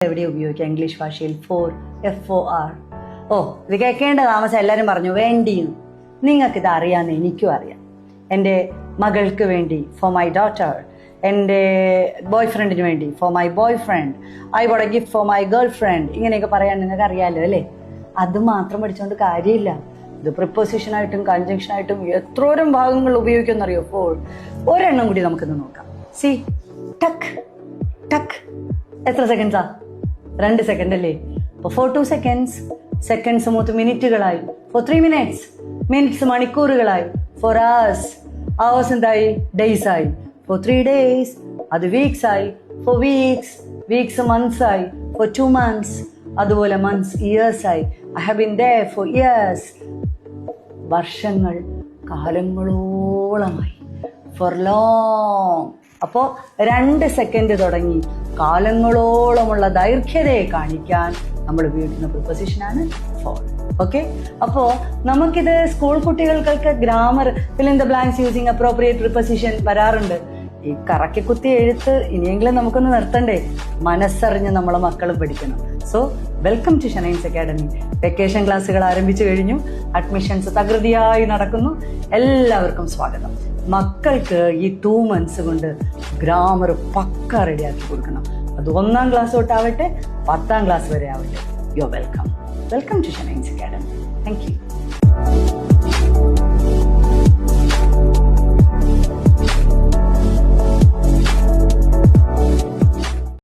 എവിടെ ഉപയോഗിക്കാം ഇംഗ്ലീഷ് ഭാഷയിൽ ഫോർ, FOR. ഓ, ഇത് കേൾക്കേണ്ട താമസം എല്ലാവരും പറഞ്ഞു വേണ്ടിയെന്ന്. നിങ്ങൾക്കിത് അറിയാമെന്ന് എനിക്കും അറിയാം. എൻ്റെ മകൾക്ക് വേണ്ടി ഫോർ മൈ ഡോട്ടർ, എൻ്റെ ബോയ് ഫ്രണ്ടിന് വേണ്ടി for my boy friend, I won't A gift for my girl friend, ഇങ്ങനെയൊക്കെ പറയാൻ നിങ്ങൾക്ക് അറിയാമല്ലോ അല്ലേ. അത് മാത്രം പഠിച്ചുകൊണ്ട് കാര്യമില്ല. ഇത് പ്രിപ്പോസിഷനായിട്ടും കൺജങ്ഷനായിട്ടും എത്രോരം ഭാഗങ്ങൾ ഉപയോഗിക്കുമെന്നറിയോ ഫോർ. ഒരെണ്ണം കൂടി നമുക്കിന്ന് നോക്കാം. സി, ടക്ക് ടക്ക് എത്ര സെക്കൻഡ്സാ? 2 സെക്കൻഡ് അല്ലേ. അപ്പോൾ ഫോർ 2 seconds, സെക്കൻഡ്സ് 3 മിനിറ്റുകളായി. ഫോർ 3 minutes, മിനിറ്റ്സ് മണിക്കൂറുകളായി. ഫോർ hours, hours എന്തായി? ഡേയ്സ് ആയി. ഫോർ 3 days, അത് വീക്സ് ആയി. ഫോർ വീക്സ്, വീക്സ് മന്ത്സ് ആയി. ഫോർ 2 months, അതുപോലെ മന്ത്സ് ഇയേഴ്സ് ആയി. I have been there for years, വർഷങ്ങൾ, കാലങ്ങളോളമായി. For long. അപ്പോൾ 2 സെക്കൻഡ് തുടങ്ങി കാലങ്ങളോളമുള്ള ദൈർഘ്യതയെ കാണിക്കാൻ നമ്മൾ ഉപയോഗിക്കുന്ന പ്രിപ്പോസിഷനാണ് ഫോർ. ഓക്കെ, അപ്പോൾ നമുക്കിത് സ്കൂൾ കുട്ടികൾക്കൊക്കെ grammar fill in the blanks using appropriate preposition വരാറുണ്ട്. ഈ കറക്കി കുത്തി എഴുത്ത് ഇനിയെങ്കിലും നമുക്കൊന്ന് നിർത്തണ്ടേ? മനസ്സറിഞ്ഞ് നമ്മളെ മക്കളും പഠിക്കണം. സോ വെൽക്കം ടു ഷനൈൻസ് അക്കാഡമി. വെക്കേഷൻ ക്ലാസ്സുകൾ ആരംഭിച്ചു കഴിഞ്ഞു. അഡ്മിഷൻസ് തകൃതിയായി നടക്കുന്നു. എല്ലാവർക്കും സ്വാഗതം. മക്കൾക്ക് ഈ 2 months കൊണ്ട് ഗ്രാമർ പക്ക റെഡിയാക്കി കൊടുക്കണം. അത് 1ാം ക്ലാസ് തൊട്ടാവട്ടെ 10ാം ക്ലാസ് വരെ ആവട്ടെ. You welcome. വെൽക്കം ടു ഷനൈൻസ് അക്കാഡമി. Thank U.